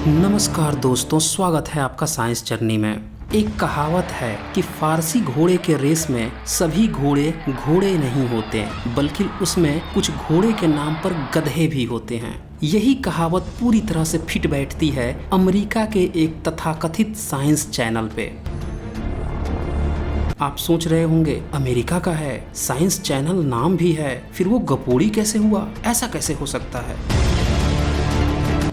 नमस्कार दोस्तों, स्वागत है आपका साइंस जर्नी में। एक कहावत है कि फारसी घोड़े के रेस में सभी घोड़े घोड़े नहीं होते, बल्कि उसमें कुछ घोड़े के नाम पर गधे भी होते हैं। यही कहावत पूरी तरह से फिट बैठती है अमेरिका के एक तथाकथित साइंस चैनल पे। आप सोच रहे होंगे अमेरिका का है, साइंस चैनल नाम भी है, फिर वो गपोड़ी कैसे हुआ, ऐसा कैसे हो सकता है?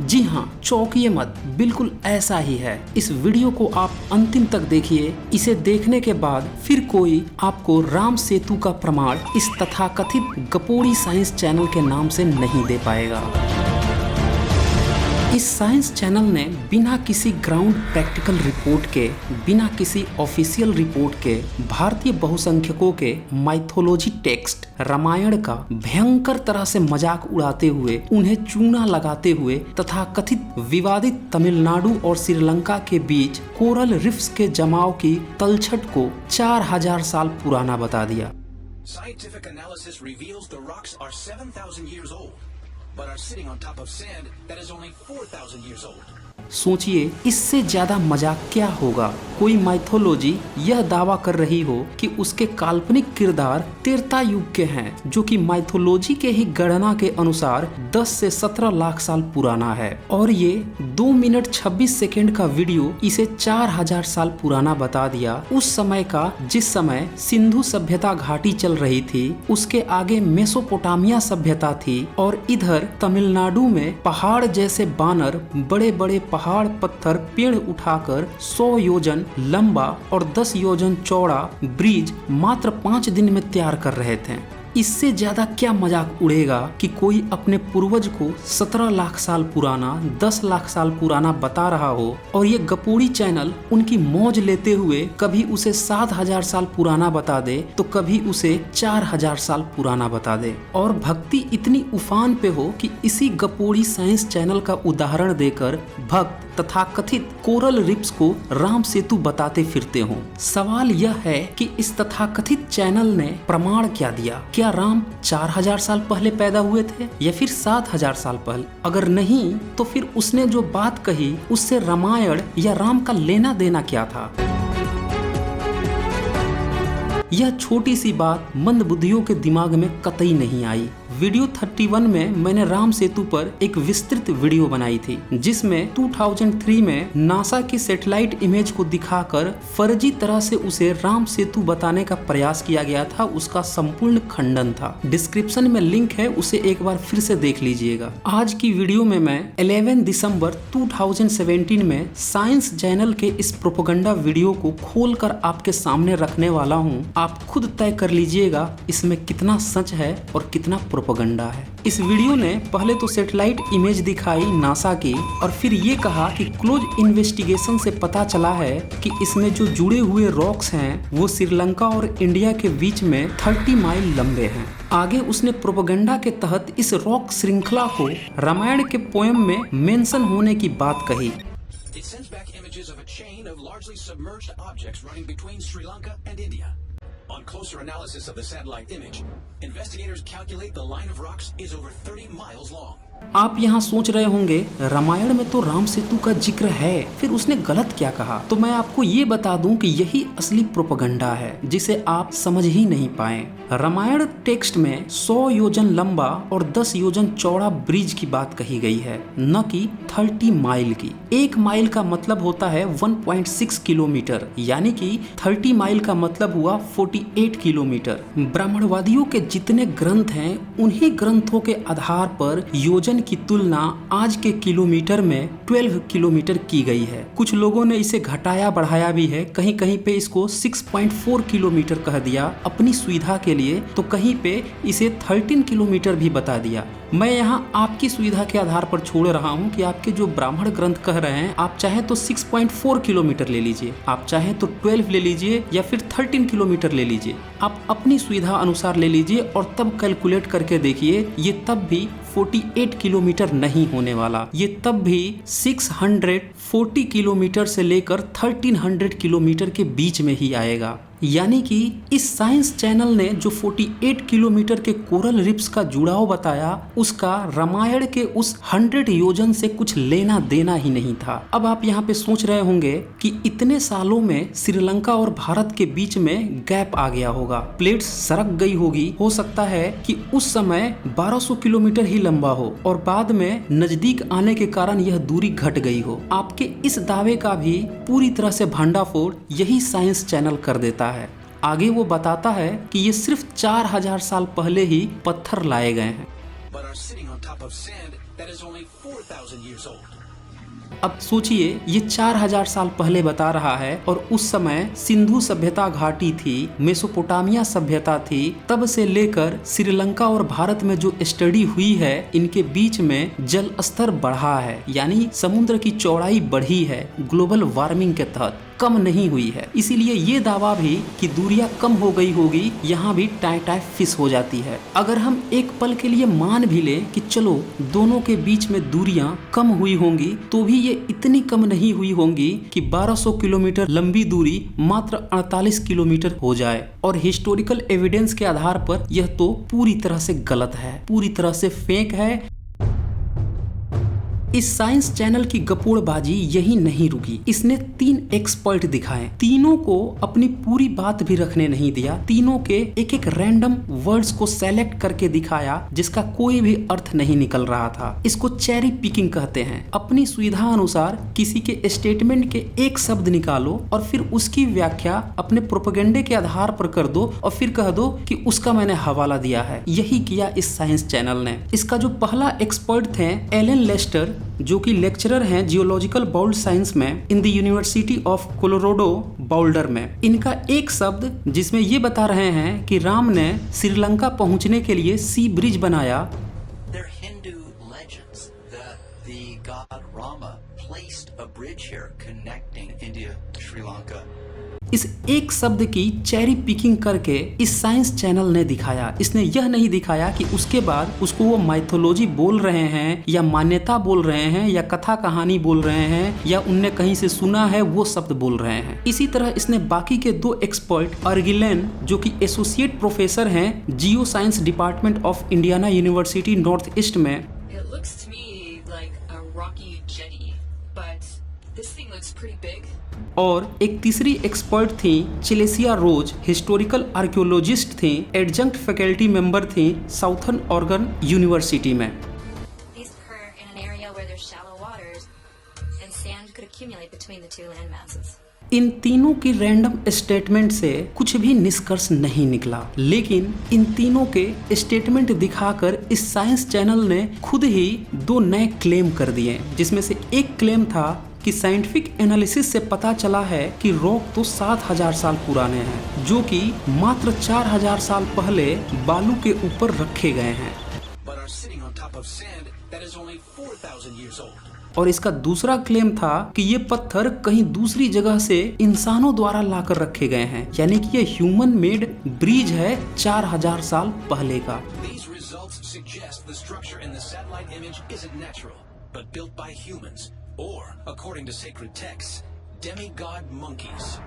जी हाँ, चौंकिए मत, बिल्कुल ऐसा ही है। इस वीडियो को आप अंतिम तक देखिए। इसे देखने के बाद फिर कोई आपको राम सेतु का प्रमाण इस तथाकथित गपोड़ी साइंस चैनल के नाम से नहीं दे पाएगा। इस साइंस चैनल ने बिना किसी ग्राउंड प्रैक्टिकल रिपोर्ट के, बिना किसी ऑफिशियल रिपोर्ट के, भारतीय बहुसंख्यकों के माइथोलॉजी टेक्स्ट रामायण का भयंकर तरह से मजाक उड़ाते हुए, उन्हें चूना लगाते हुए तथा कथित विवादित तमिलनाडु और श्रीलंका के बीच कोरल रिफ्स के जमाव की तलछट को 4000 साल पुराना बता दिया। Scientific analysis reveals the rocks are 7,000 years old, but are sitting on top of sand that is only 4,000 years old. सोचिए, इससे ज्यादा मजाक क्या होगा। कोई माइथोलॉजी यह दावा कर रही हो कि उसके काल्पनिक किरदार त्रेता युग के हैं, जो कि माइथोलॉजी के ही गणना के अनुसार 10 से 17 लाख साल पुराना है, और ये 2 मिनट 26 सेकेंड का वीडियो इसे 4000 साल पुराना बता दिया। उस समय का, जिस समय सिंधु सभ्यता घाटी चल रही थी, उसके आगे मेसोपोटामिया सभ्यता थी, और इधर तमिलनाडु में पहाड़ जैसे बानर बड़े बड़े पहाड़, पत्थर, पेड़ उठाकर 100 योजन लंबा और 10 योजन चौड़ा ब्रिज मात्र 5 दिन में तैयार कर रहे थे। इससे ज्यादा क्या मजाक उड़ेगा कि कोई अपने पूर्वज को 17 लाख साल पुराना, 10 लाख साल पुराना बता रहा हो, और ये गपोड़ी चैनल उनकी मौज लेते हुए कभी उसे 7000 साल पुराना बता दे, तो कभी उसे 4000 साल पुराना बता दे। और भक्ति इतनी उफान पे हो कि इसी गपोड़ी साइंस चैनल का उदाहरण देकर भक्त तथा कथित कोरल रिफ्स को राम सेतु बताते फिरते हों। सवाल यह है कि इस तथाकथित चैनल ने प्रमाण क्या दिया? क्या राम 4000 साल पहले पैदा हुए थे या फिर 7000 साल पहले? अगर नहीं, तो फिर उसने जो बात कही उससे रामायण या राम का लेना देना क्या था? यह छोटी सी बात मंदबुद्धियों के दिमाग में कतई नहीं आई। वीडियो 31 में मैंने राम सेतु पर एक विस्तृत वीडियो बनाई थी, जिसमें 2003 में नासा की सैटेलाइट इमेज को दिखाकर फर्जी तरह से उसे राम सेतु बताने का प्रयास किया गया था। उसका संपूर्ण खंडन था। डिस्क्रिप्शन में लिंक है, उसे एक बार फिर से देख लीजिएगा। आज की वीडियो में मैं 11 दिसंबर 2017 में साइंस चैनल के इस प्रोपेगेंडा वीडियो को खोलकर आपके सामने रखने वाला हूँ। आप खुद तय कर लीजिएगा इसमें कितना सच है और कितना प्रोपेगेंडा है। इस वीडियो ने पहले तो सैटेलाइट इमेज दिखाई नासा की, और फिर ये कहा कि क्लोज इन्वेस्टिगेशन से पता चला है कि इसमें जो जुड़े हुए रॉक्स हैं वो श्रीलंका और इंडिया के बीच में 30 माइल लंबे हैं। आगे उसने प्रोपेगेंडा के तहत इस रॉक श्रृंखला को रामायण के पोएम में मेंशन होने की बात कही। It sends back images of a chain of largely submerged objects running between Sri Lanka and India. On closer analysis of the satellite image, investigators calculate the line of rocks is over 30 miles long. आप यहाँ सोच रहे होंगे रामायण में तो राम सेतु का जिक्र है, फिर उसने गलत क्या कहा? तो मैं आपको ये बता दूं कि यही असली प्रोपेगेंडा है, जिसे आप समझ ही नहीं पाए। रामायण टेक्स्ट में 100 योजन लंबा और 10 योजन चौड़ा ब्रिज की बात कही गई है, न कि 30 माइल की। 1 माइल का मतलब होता है 1.6 किलोमीटर, यानी कि 30 माइल का मतलब हुआ 48 किलोमीटर। ब्राह्मणवादियों के जितने ग्रंथ हैं, उन्हीं ग्रंथों के आधार पर योजन की तुलना आज के किलोमीटर में 12 किलोमीटर की गई है। कुछ लोगों ने इसे घटाया बढ़ाया भी है, कहीं कहीं पे इसको 6.4 किलोमीटर कह दिया अपनी सुविधा के लिए, तो कहीं पे इसे 13 किलोमीटर भी बता दिया। मैं यहाँ आपकी सुविधा के आधार पर छोड़ रहा हूँ कि आपके जो ब्राह्मण ग्रंथ कह रहे हैं, आप चाहे तो 6.4 किलोमीटर ले लीजिए, आप चाहे तो 12 ले लीजिए, या फिर 13 किलोमीटर ले लीजिए। आप अपनी सुविधा अनुसार ले लीजिए और तब कैलकुलेट करके देखिए, ये तब भी 48 किलोमीटर नहीं होने वाला। ये तब भी 640 किलोमीटर से लेकर 1300 किलोमीटर के बीच में ही आएगा। यानी कि इस साइंस चैनल ने जो 48 किलोमीटर के कोरल रिफ्स का जुड़ाव बताया उसका रामायण के उस 100 योजन से कुछ लेना देना ही नहीं था। अब आप यहाँ पे सोच रहे होंगे कि इतने सालों में श्रीलंका और भारत के बीच में गैप आ गया होगा, प्लेट्स सरक गई होगी, हो सकता है कि उस समय 1200 किलोमीटर ही लंबा हो और बाद में नजदीक आने के कारण यह दूरी घट गई हो। आपके इस दावे का भी पूरी तरह से भंडाफोड़ यही साइंस चैनल कर देता है। आगे वो बताता है कि ये सिर्फ 4000 साल पहले ही पत्थर लाए गए हैं। अब सोचिए, ये 4000 साल पहले बता रहा है और उस समय सिंधु सभ्यता घाटी थी, मेसोपोटामिया सभ्यता थी। तब से लेकर श्रीलंका और भारत में जो स्टडी हुई है, इनके बीच में जल स्तर बढ़ा है, यानी समुद्र की चौड़ाई बढ़ी है, ग्लोबल वार्मिंग के तहत कम नहीं हुई है। इसीलिए ये दावा भी कि दूरियां कम हो गई होगी, यहाँ भी टाई फिस हो जाती है। अगर हम एक पल के लिए मान भी लें कि चलो दोनों के बीच में दूरियां कम हुई होंगी, तो भी ये इतनी कम नहीं हुई होंगी कि 1200 किलोमीटर लंबी दूरी मात्र 48 किलोमीटर हो जाए। और हिस्टोरिकल एविडेंस के आधार पर यह तो पूरी तरह से गलत है, पूरी तरह से फेक है। इस साइंस चैनल की गपोड़बाजी यही नहीं रुकी, इसने 3 एक्सपर्ट दिखाए, तीनों को अपनी पूरी बात भी रखने नहीं दिया, तीनों के एक एक रैंडम वर्ड्स को सेलेक्ट करके दिखाया जिसका कोई भी अर्थ नहीं निकल रहा था। इसको चेरी पिकिंग कहते हैं। अपनी सुविधा अनुसार किसी के स्टेटमेंट के एक शब्द निकालो और फिर उसकी व्याख्या अपने प्रोपेगेंडे के आधार पर कर दो और फिर कह दो कि उसका मैंने हवाला दिया है। यही किया इस साइंस चैनल ने। इसका जो पहला एक्सपर्ट थे एलन लेस्टर, जो कि लेक्चरर हैं जियोलॉजिकल बाउल्ड साइंस में in the University of Colorado Boulder में। इनका एक शब्द जिसमें ये बता रहे हैं कि राम ने श्रीलंका पहुंचने के लिए सी ब्रिज बनाया। इस एक शब्द की चेरी पिकिंग करके इस साइंस चैनल ने दिखाया। इसने यह नहीं दिखाया कि उसके बाद उसको वो माइथोलॉजी बोल रहे हैं या मान्यता बोल रहे हैं या कथा कहानी बोल रहे हैं या उनने कहीं से सुना है वो शब्द बोल रहे हैं। इसी तरह इसने बाकी के 2 एक्सपर्ट अर्गिलेन, जो कि एसोसिएट प्रोफेसर हैं geo science department of Indiana university north east में, और एक तीसरी एक्सपर्ट थी चेलेसिया रोज, हिस्टोरिकल आर्कियोलॉजिस्ट थी, एडजंक्ट फैकल्टी मेंबर थी साउथर्न ऑर्गन यूनिवर्सिटी में। इन तीनों की रैंडम स्टेटमेंट से कुछ भी निष्कर्ष नहीं निकला, लेकिन इन तीनों के स्टेटमेंट दिखाकर इस साइंस चैनल ने खुद ही 2 नए क्लेम कर दिए, जिसमें से एक क्लेम था कि साइंटिफिक एनालिसिस से पता चला है कि रॉक तो 7000 साल पुराने हैं, जो कि मात्र 4000 साल पहले बालू के ऊपर रखे गए हैं। और इसका दूसरा क्लेम था कि ये पत्थर कहीं दूसरी जगह से इंसानों द्वारा लाकर रखे गए हैं, यानी कि ये ह्यूमन मेड ब्रिज है 4000 साल पहले का। Or, according to sacred texts, demigod monkeys.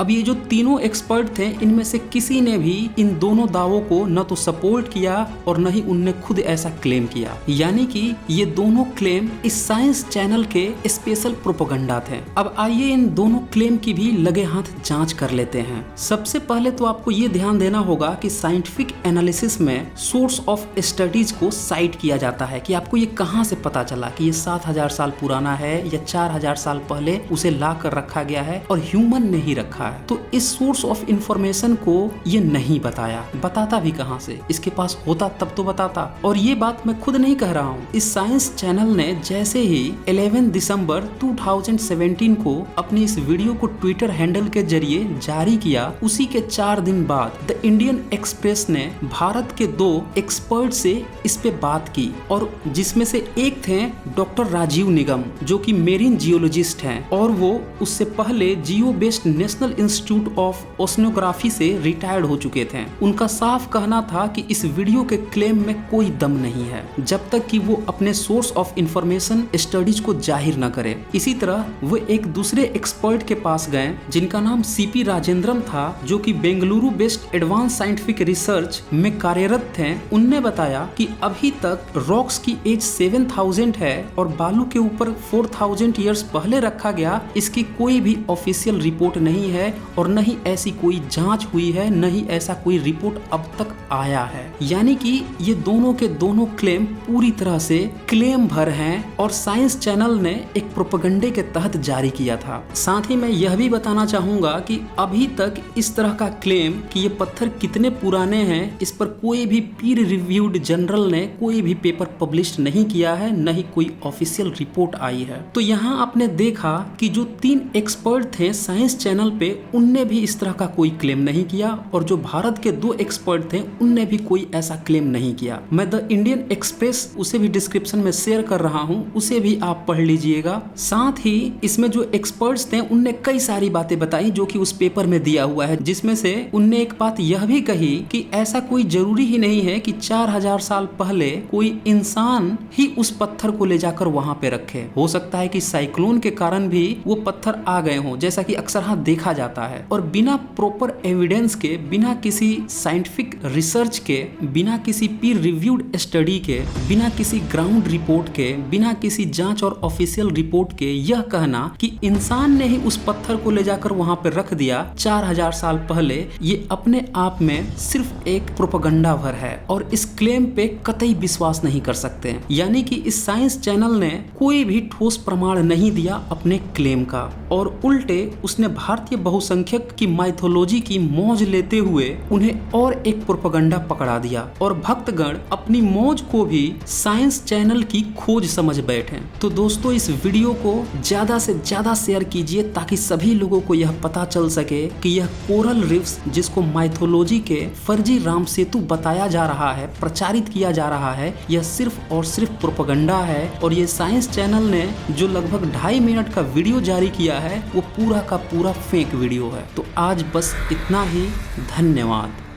अब ये जो तीनों एक्सपर्ट थे, इनमें से किसी ने भी इन दोनों दावों को न तो सपोर्ट किया और न ही उनने खुद ऐसा क्लेम किया, यानी कि ये दोनों क्लेम इस साइंस चैनल के स्पेशल प्रोपेगेंडा थे। अब आइए इन दोनों क्लेम की भी लगे हाथ जांच कर लेते हैं। सबसे पहले तो आपको ये ध्यान देना होगा कि साइंटिफिक एनालिसिस में सोर्स ऑफ स्टडीज को साइट किया जाता है कि आपको ये कहाँ से पता चला कि ये 7000 साल पुराना है या 4000 साल पहले उसे ला कर रखा गया है और ह्यूमन ने ही रखा है। तो इस सोर्स ऑफ इंफॉर्मेशन को ये नहीं बताया, बताता भी कहां से, इसके पास होता तब तो बताता। और ये बात मैं खुद नहीं कह रहा हूं, इस साइंस चैनल ने जैसे ही 11 दिसंबर 2017 को अपनी इस वीडियो को ट्विटर हैंडल के जरिए जारी किया, उसी के 4 दिन बाद द इंडियन एक्सप्रेस ने भारत के 2 एक्सपर्ट से इस पे बात की, और जिसमें से एक थे डॉक्टर राजीव निगम, जो कि मेरीन जियोलॉजिस्ट हैं और वो उससे पहले जियो based National Institute of Oceanography से रिटायर्ड हो चुके थे। उनका साफ कहना था कि इस वीडियो के क्लेम में कोई दम नहीं है जब तक कि वो अपने सोर्स ऑफ इंफॉर्मेशन स्टडीज को जाहिर न करे। इसी तरह वो एक दूसरे एक्सपर्ट के पास गए जिनका नाम सीपी राजेंद्रम था, जो कि Bengaluru based advance scientific research में कार्यरत थे। उनने बताया कि अभी तक रॉक्स की एज 7000 है और बालू के ऊपर 4000 ईयर्स पहले रखा गया, इसकी कोई भी ऑफिशियल रिपोर्ट नहीं है और न ही ऐसी कोई जांच हुई है, न ही ऐसा कोई रिपोर्ट अब तक आया है। यानी कि ये दोनों के दोनों क्लेम पूरी तरह से क्लेम भर हैं और साइंस चैनल ने एक प्रोपेगेंडे के तहत जारी किया था। साथ ही मैं यह भी बताना चाहूंगा कि अभी तक इस तरह का क्लेम कि ये पत्थर कितने पुराने हैं, इस पर कोई भी पीर रिव्यूड जर्नल ने कोई भी पेपर पब्लिश नहीं किया है, न ही कोई ऑफिशियल रिपोर्ट आई है। तो यहाँ आपने देखा कि जो 3 एक्सपर्ट थे साइंस चैनल पे, उनने भी इस तरह का कोई क्लेम नहीं किया और जो भारत के 2 एक्सपर्ट थे उनने भी कोई ऐसा क्लेम नहीं किया। मैं द इंडियन एक्सप्रेस उसे भी डिस्क्रिप्शन में शेयर कर रहा हूँ, उसे भी आप पढ़ लीजिएगा। साथ ही इसमें जो एक्सपर्ट्स थे उनने कई सारी बातें बताई जो कि उस पेपर में दिया हुआ है, जिसमें से उनने एक बात यह भी कही कि ऐसा कोई जरूरी ही नहीं है कि 4000 साल पहले कोई इंसान ही उस पत्थर को ले जाकर वहां पे रखे। हो सकता है कि साइक्लोन के कारण भी वो पत्थर आ गए हों, जैसा कि अक्सर हाँ देखा जाता है। और बिना प्रॉपर एविडेंस के, बिना किसी साइंटिफिक रिसर्च के, बिना किसी पीर रिव्यूड स्टडी के, बिना किसी ग्राउंड रिपोर्ट के, बिना किसी जांच और ऑफिशियल रिपोर्ट के यह कहना कि इंसान ने ही उस पत्थर को ले जाकर वहां पर रख दिया 4000 साल पहले, ये अपने आप में सिर्फ एक प्रोपेगेंडा भर है और इस क्लेम पे कतई विश्वास नहीं कर सकते। यानी कि इस साइंस चैनल ने कोई भी ठोस प्रमाण नहीं दिया अपने क्लेम का और उल्टे उसने भारतीय बहुसंख्यक की माइथोलॉजी की मौज लेते हुए उन्हें और एक प्रोपेगेंडा पकड़ा दिया और भक्तगण अपनी मौज को भी साइंस चैनल की खोज समझ बैठे। तो दोस्तों, इस वीडियो को ज्यादा से ज्यादा शेयर कीजिए ताकि सभी लोगों को यह पता चल सके कि यह कोरल रीफ्स, जिसको माइथोलॉजी के फर्जी राम सेतु बताया जा रहा है, प्रचारित किया जा रहा है, यह सिर्फ और सिर्फ प्रोपेगेंडा है। और ये साइंस चैनल ने जो लगभग 2.5 मिनट का वीडियो जारी किया है वो पूरा का पूरा फेक वीडियो है। तो आज बस इतना ही, धन्यवाद।